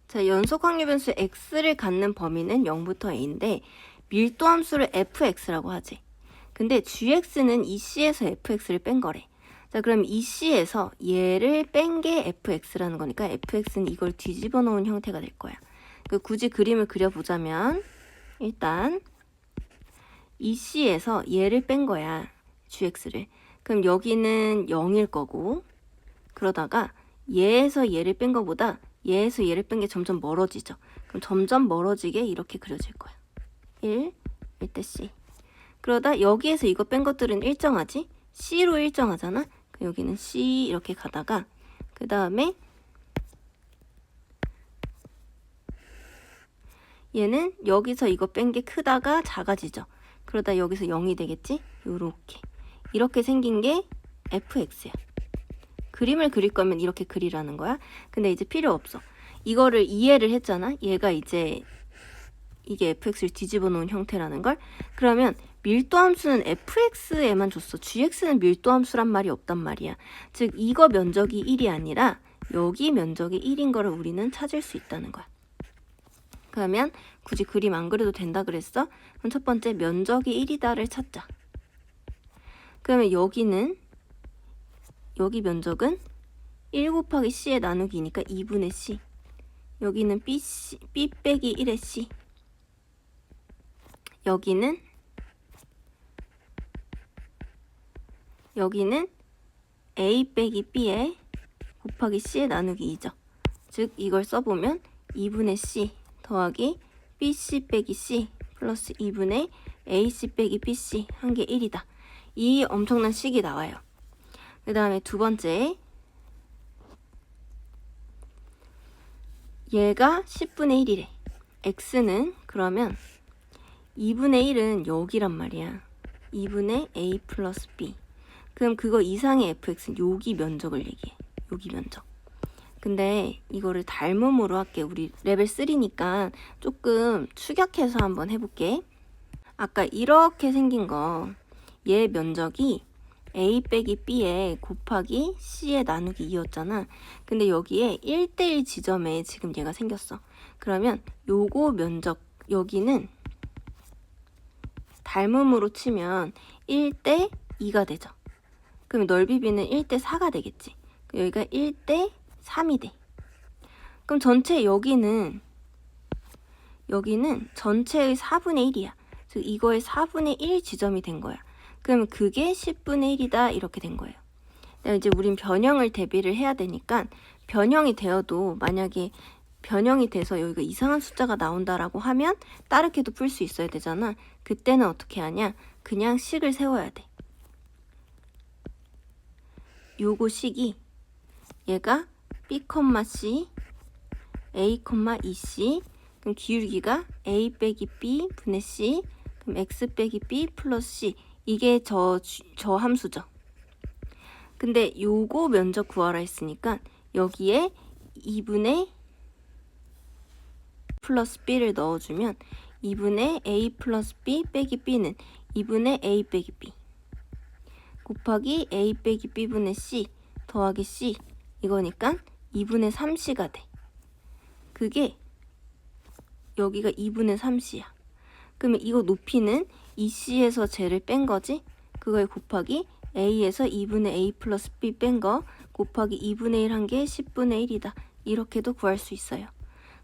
자, 연속 확률 변수 x를 갖는 범위는 0부터 a인데 밀도 함수를 fx라고 하지. 근데 gx는 이 c에서 fx를 뺀 거래. 자, 그럼 이 c에서 얘를 뺀 게 fx라는 거니까 fx는 이걸 뒤집어 놓은 형태가 될 거야. 굳이 그림을 그려보자면 일단 이 c에서 얘를 뺀 거야. gx를. 그럼 여기는 0일 거고, 그러다가 얘에서 얘를 뺀 거보다 얘에서 얘를 뺀 게 점점 멀어지죠. 그럼 점점 멀어지게 이렇게 그려질 거야. 1, 1대 c. 그러다 여기에서 이거 뺀 것들은 일정하지? c로 일정하잖아? 여기는 c 이렇게 가다가 그 다음에 얘는 여기서 이거 뺀 게 크다가 작아지죠. 그러다 여기서 0이 되겠지? 요렇게. 이렇게 생긴 게 fx야. 그림을 그릴 거면 이렇게 그리라는 거야. 근데 이제 필요 없어. 이거를 이해를 했잖아. 얘가 이제 이게 fx를 뒤집어 놓은 형태라는 걸. 그러면 밀도 함수는 fx에만 줬어. gx는 밀도 함수란 말이 없단 말이야. 즉 이거 면적이 1이 아니라 여기 면적이 1인 거를 우리는 찾을 수 있다는 거야. 그러면 굳이 그림 안 그려도 된다 그랬어? 그럼 첫 번째 면적이 1이다를 찾자. 그러면 여기는 여기 면적은 1 곱하기 c의 나누기니까 2분의 c. 여기는 b 빼기 1의 c. 여기는 a 빼기 b의 곱하기 c의 나누기 2죠. 즉 이걸 써보면 2분의 c 더하기 bc 빼기 c 플러스 2분의 ac 빼기 bc 한 게 1이다. 이 엄청난 식이 나와요. 그 다음에 두 번째, 얘가 10분의 1이래. x는 그러면 2분의 1은 여기란 말이야. 2분의 a 플러스 b. 그럼 그거 이상의 fx는 여기 면적을 얘기해. 여기 면적. 근데 이거를 닮음으로 할게. 우리 레벨 3니까 조금 축약해서 한번 해볼게. 아까 이렇게 생긴 거, 얘 면적이 a 빼기 b에 곱하기 c에 나누기 2였잖아. 근데 여기에 1대1 지점에 지금 얘가 생겼어. 그러면 요거 면적, 여기는 닮음으로 치면 1대 2가 되죠. 그럼 넓이 b는 1대 4가 되겠지. 여기가 1대 3이 돼. 그럼 전체 여기는 전체의 4분의 1이야. 즉 이거의 4분의 1 지점이 된 거야. 그러면 그게 10분의 1이다 이렇게 된 거예요. 이제 우린 변형을 대비를 해야 되니까 변형이 되어도 만약에 변형이 돼서 여기가 이상한 숫자가 나온다라고 하면 다르게도 풀 수 있어야 되잖아. 그때는 어떻게 하냐? 그냥 식을 세워야 돼. 요거 식이 얘가 b, c, a, 2c 그럼 기울기가 a 빼기 b 분의 c 그럼 x 빼기 b 플러스 c 이게 저 함수죠. 근데 요거 면적 구하라 했으니까 여기에 2분의 플러스 b를 넣어주면 2분의 a 플러스 b 빼기 b는 2분의 a 빼기 b 곱하기 a 빼기 b분의 c 더하기 c 이거니까 2분의 3c가 돼. 그게 여기가 2분의 3c야. 그러면 이거 높이는 2c에서 쟤를 뺀 거지? 그거에 곱하기 a에서 2분의 a 플러스 b 뺀 거 곱하기 2분의 1 한 게 10분의 1이다. 이렇게도 구할 수 있어요.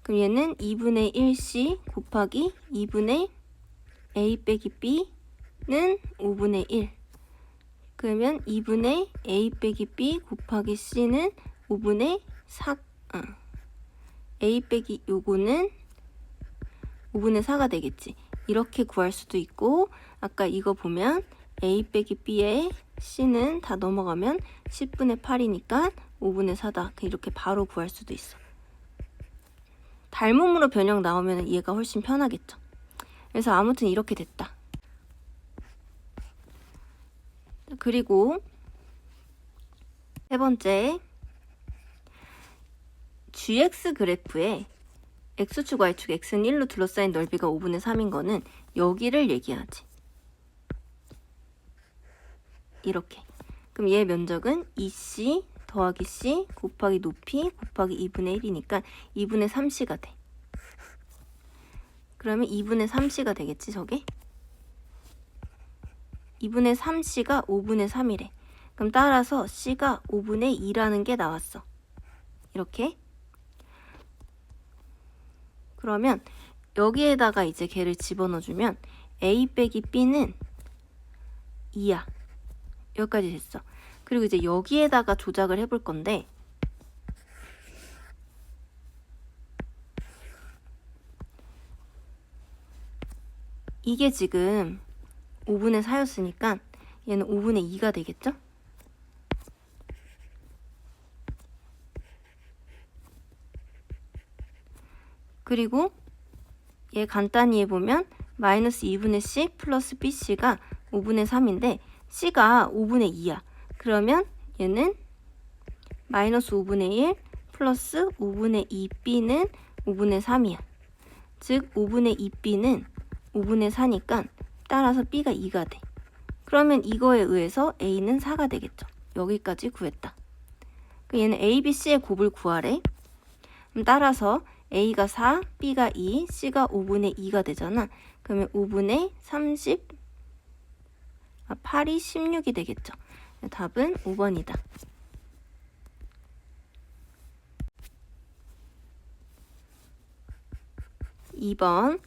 그럼 얘는 2분의 1c 곱하기 2분의 a 빼기 b는 5분의 1. 그러면 2분의 a 빼기 b 곱하기 c는 5분의 4. a 빼기 요거는 5분의 4가 되겠지. 이렇게 구할 수도 있고 아까 이거 보면 a 빼기 b에 c는 다 넘어가면 10분의 8이니까 5분의 4다. 이렇게 바로 구할 수도 있어. 닮음으로 변형 나오면 얘가 훨씬 편하겠죠. 그래서 아무튼 이렇게 됐다. 그리고 세 번째, gx 그래프에 x축, y축, x는 1로 둘러싸인 넓이가 5분의 3인 거는 여기를 얘기하지. 이렇게. 그럼 얘 면적은 2c 더하기 C 곱하기 높이 곱하기 2분의 1이니까 2분의 3C가 돼. 그러면 2분의 3C가 되겠지, 저게? 2분의 3C가 5분의 3이래. 그럼 따라서 C가 5분의 2라는 게 나왔어. 이렇게. 그러면 여기에다가 이제 걔를 집어넣어주면 A 빼기 B는 2야. 여기까지 됐어. 그리고 이제 여기에다가 조작을 해볼 건데 이게 지금 5분의 4였으니까 얘는 5분의 2가 되겠죠? 그리고 얘 간단히 해보면 마이너스 2분의 C 플러스 BC가 5분의 3인데 C가 5분의 2야. 그러면 얘는 마이너스 5분의 1 플러스 5분의 2B는 5분의 3이야. 즉 5분의 2B는 5분의 4니까 따라서 B가 2가 돼. 그러면 이거에 의해서 A는 4가 되겠죠. 여기까지 구했다. 얘는 A, B, C의 곱을 구하래. 그럼 따라서 A가 4, B가 2, C가 5분의 2가 되잖아. 그러면 5분의 8이 16이 되겠죠. 답은 5번이다. 2번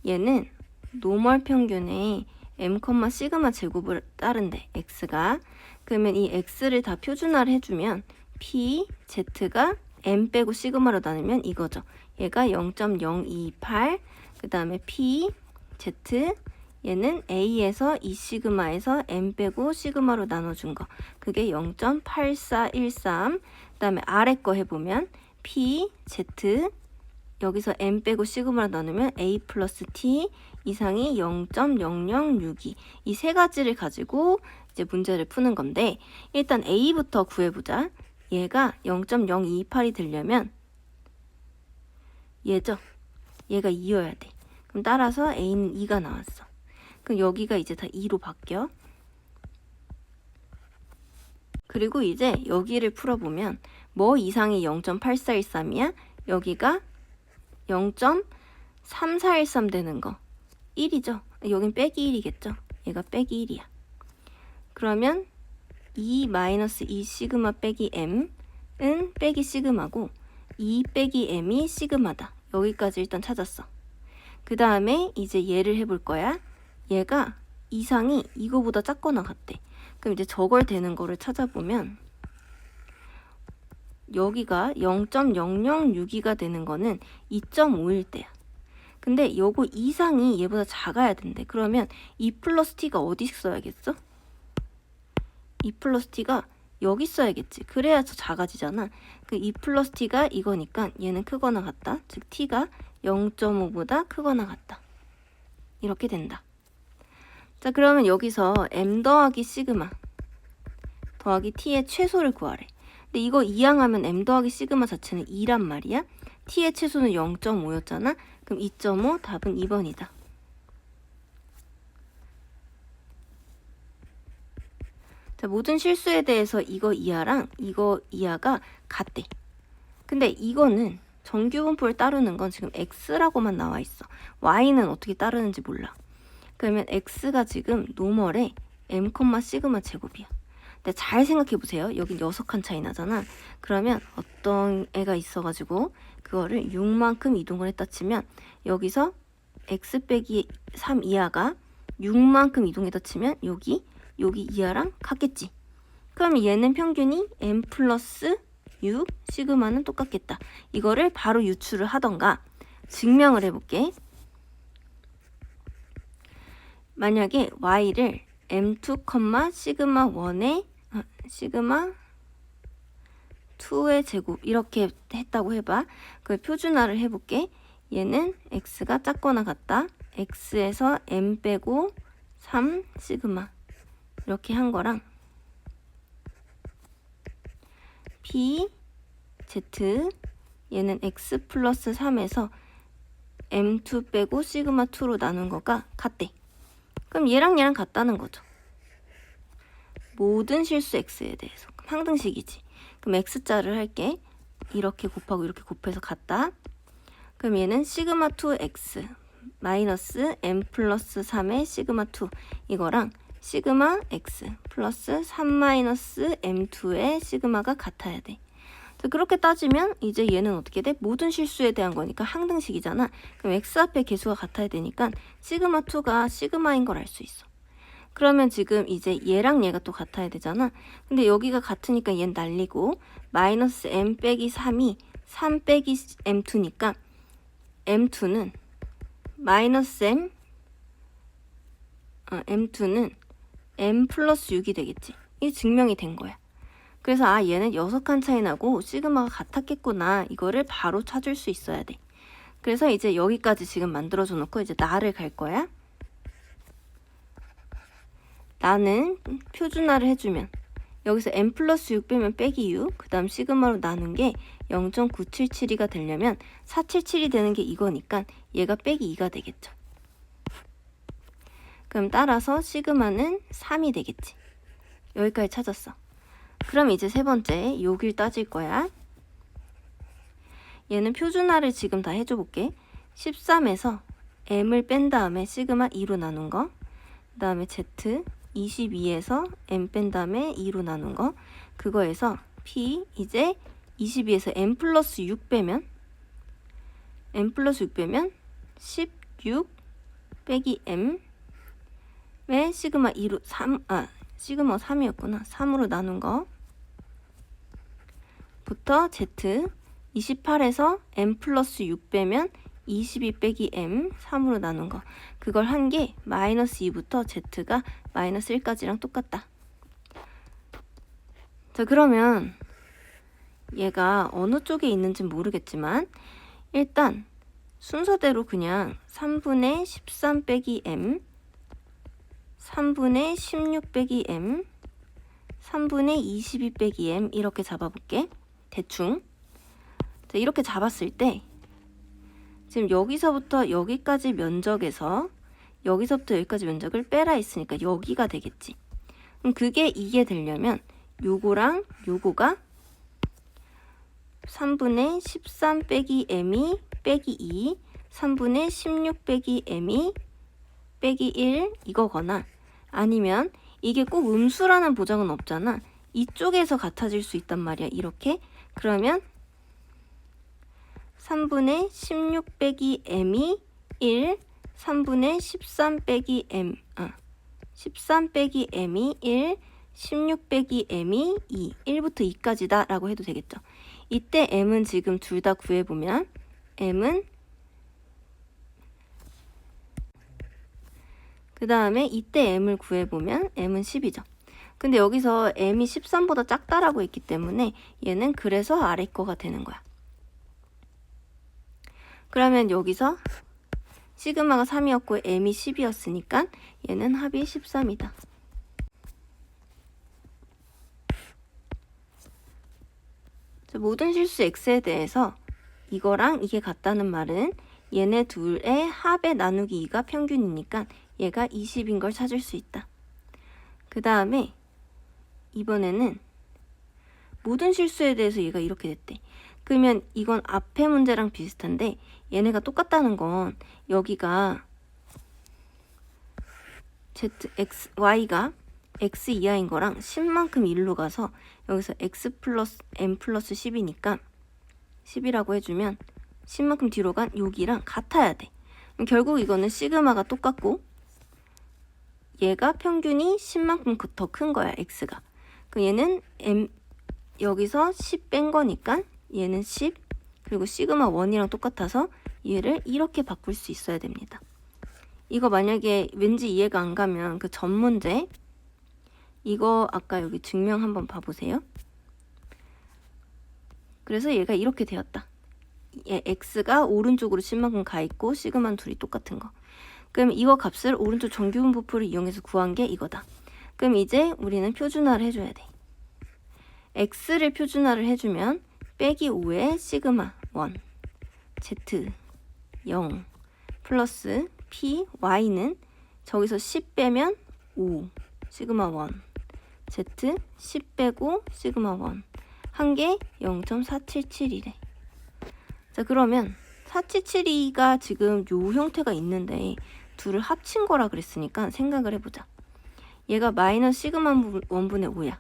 얘는 노멀 평균에 m, 시그마 제곱을 따른대. x가. 그러면 이 x를 다 표준화를 해주면 p, z가 m 빼고 시그마로 나누면 이거죠. 얘가 0.028, 그 다음에 p, z, 얘는 a에서 2시그마에서 m 빼고 시그마로 나눠준 거. 그게 0.8413, 그 다음에 아래 거 해보면 p, z, 여기서 m 빼고 시그마로 나누면 a 플러스 t 이상이 0.0062. 이 세 가지를 가지고 이제 문제를 푸는 건데 일단 a부터 구해보자. 얘가 0.028이 되려면 얘죠. 얘가 2여야 돼. 그럼 따라서 a는 2가 나왔어. 그럼 여기가 이제 다 2로 바뀌어. 그리고 이제 여기를 풀어보면 뭐 이상이 0.8413이야? 여기가 0.3413 되는 거 1이죠. 여긴 빼기 1이겠죠. 얘가 빼기 1이야. 그러면 2 마이너스 2 시그마 빼기 m은 빼기 시그마고 2 빼기 m이 시그마다. 여기까지 일단 찾았어. 그 다음에 이제 얘를 해볼 거야. 얘가 이상이 이거보다 작거나 같대. 그럼 이제 저걸 되는 거를 찾아보면 여기가 0.006이가 되는 거는 2.5일 때야. 근데 요거 이상이 얘보다 작아야 된대. 그러면 2 플러스 t가 어디 써야겠어? 2 플러스 t가 여기 써야겠지. 그래야 더 작아지잖아. 그 2 플러스 t가 이거니까 얘는 크거나 같다. 즉 t가 0.5보다 크거나 같다. 이렇게 된다. 자, 그러면 여기서 m 더하기 시그마 더하기 t의 최소를 구하래. 근데 이거 이항하면 m 더하기 시그마 자체는 2란 말이야. t의 최소는 0.5였잖아. 그럼 2.5 답은 2번이다. 자, 모든 실수에 대해서 이거 이하랑 이거 이하가 같대. 근데 이거는 정규분포를 따르는 건 지금 x라고만 나와 있어. y는 어떻게 따르는지 몰라. 그러면 x가 지금 노멀에 m, 시그마 제곱이야. 근데 잘 생각해 보세요. 여긴 6칸 차이 나잖아. 그러면 어떤 애가 있어가지고 그거를 6만큼 이동을 했다 치면 여기서 x 빼기 3 이하가 6만큼 이동했다 치면 여기 이하랑 같겠지. 그럼 얘는 평균이 m 플러스 6 시그마는 똑같겠다. 이거를 바로 유추를 하던가 증명을 해볼게. 만약에 y를 m2, 시그마 1에 시그마 2의 제곱 이렇게 했다고 해봐. 그걸 표준화를 해볼게. 얘는 x가 작거나 같다. x에서 m 빼고 3 시그마 이렇게 한 거랑 p, z 얘는 x 플러스 3에서 m2 빼고 시그마 2로 나눈 거가 같대. 그럼 얘랑 같다는 거죠. 모든 실수 x에 대해서 항등식이지. 그럼 x자를 할게. 이렇게 곱하고 이렇게 곱해서 같다. 그럼 얘는 시그마 2x 마이너스 m 플러스 3의 시그마 2 이거랑 시그마 x 플러스 3 마이너스 m2의 시그마가 같아야 돼. 그렇게 따지면 이제 얘는 어떻게 돼? 모든 실수에 대한 거니까 항등식이잖아. 그럼 x 앞에 개수가 같아야 되니까 시그마 2가 시그마인 걸 알 수 있어. 그러면 지금 이제 얘랑 얘가 또 같아야 되잖아. 근데 여기가 같으니까 얘는 날리고 마이너스 m 빼기 3이 3 빼기 m2니까 m2는 마이너스 m2는 m 플러스 6이 되겠지. 이게 증명이 된 거야. 그래서 얘는 6칸 차이 나고 시그마가 같았겠구나. 이거를 바로 찾을 수 있어야 돼. 그래서 이제 여기까지 지금 만들어줘 놓고 이제 나를 갈 거야. 나는 표준화를 해주면 여기서 m 플러스 6 빼면 빼기 6, 그 다음 시그마로 나눈 게 0.9772가 되려면 477이 되는 게 이거니까 얘가 빼기 2가 되겠죠. 그럼 따라서 시그마는 3이 되겠지. 여기까지 찾았어. 그럼 이제 세 번째 여길 따질 거야. 얘는 표준화를 지금 다 해줘 볼게. 13에서 m을 뺀 다음에 시그마 2로 나눈 거, 그 다음에 z 22에서 m 뺀 다음에 2로 나눈 거, 그거에서 p 이제 22에서 m 플러스 6 빼면 16 빼기 m의 시그마 2로 시그마 3이었구나. 3으로 나눈 거 부터 z 28에서 m 플러스 6 빼면 22 빼기 m 3으로 나눈 거 그걸 한 게 마이너스 2부터 z가 마이너스 1까지랑 똑같다. 자, 그러면 얘가 어느 쪽에 있는지는 모르겠지만 일단 순서대로 그냥 3분의 13 빼기 m 3분의 16 빼기 m 3분의 22 빼기 m 이렇게 잡아볼게. 대충. 자, 이렇게 잡았을 때 지금 여기서부터 여기까지 면적에서 여기서부터 여기까지 면적을 빼라 했으니까 여기가 되겠지. 그럼 그게 이게 되려면 요거랑 요거가 3분의 13 빼기 m이 빼기 2 3분의 16 빼기 m이 빼기 1 이거거나 아니면 이게 꼭 음수라는 보장은 없잖아. 이쪽에서 같아질 수 있단 말이야. 이렇게. 그러면 3분의 16 빼기 m이 1 3분의 13 빼기 m 13 빼기 m이 1 16 빼기 m이 2 1부터 2까지다 라고 해도 되겠죠. 이때 m은 지금 둘 다 구해보면 m은 그 다음에 이때 m을 구해보면 m은 10이죠. 근데 여기서 m이 13보다 작다라고 했기 때문에 얘는 그래서 아래 거가 되는 거야. 그러면 여기서 시그마가 3이었고 m이 10이었으니까 얘는 합이 13이다. 모든 실수 x에 대해서 이거랑 이게 같다는 말은 얘네 둘의 합의 나누기 2가 평균이니까 얘가 20인 걸 찾을 수 있다. 그 다음에 이번에는 모든 실수에 대해서 얘가 이렇게 됐대. 그러면 이건 앞에 문제랑 비슷한데 얘네가 똑같다는 건 여기가 y가 x 이하인 거랑 10만큼 1로 가서 여기서 x 플러스 m 플러스 10이니까 10이라고 해주면 10만큼 뒤로 간 여기랑 같아야 돼. 그럼 결국 이거는 시그마가 똑같고 얘가 평균이 10만큼 더 큰 거야, x가. 그럼 얘는 m 여기서 10 뺀 거니까 얘는 10 그리고 시그마 1이랑 똑같아서 얘를 이렇게 바꿀 수 있어야 됩니다. 이거 만약에 왠지 이해가 안 가면 그 전 문제 이거 아까 여기 증명 한번 봐보세요. 그래서 얘가 이렇게 되었다. 얘 x가 오른쪽으로 10만큼 가 있고 시그마는 둘이 똑같은 거. 그럼 이거 값을 오른쪽 정규분포를 이용해서 구한 게 이거다. 그럼 이제 우리는 표준화를 해줘야 돼. x를 표준화를 해주면 빼기 5의 시그마 1 z 0 플러스 p y는 저기서 10 빼면 5 시그마 1 z 10 빼고 시그마 1 한 개 0.477이래. 자, 그러면 477이가 지금 요 형태가 있는데 둘을 합친 거라 그랬으니까 생각을 해보자. 얘가 마이너스 시그마 1분의 5야.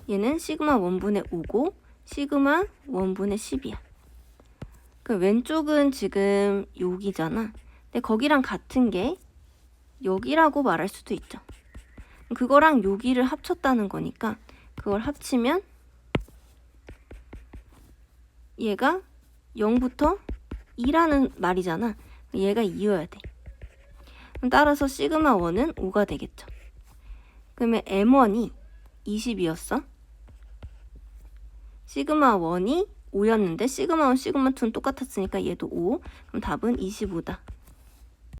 얘는 시그마 1분의 5고 시그마 1분의 10이야. 그 왼쪽은 지금 여기잖아. 근데 거기랑 같은 게 여기라고 말할 수도 있죠. 그거랑 여기를 합쳤다는 거니까 그걸 합치면 얘가 0부터 2라는 말이잖아. 얘가 2여야 돼. 따라서 시그마 1은 5가 되겠죠. 그러면 M1이 20이었어. 시그마 1이 5였는데 시그마 1, 시그마 2는 똑같았으니까 얘도 5. 그럼 답은 25다.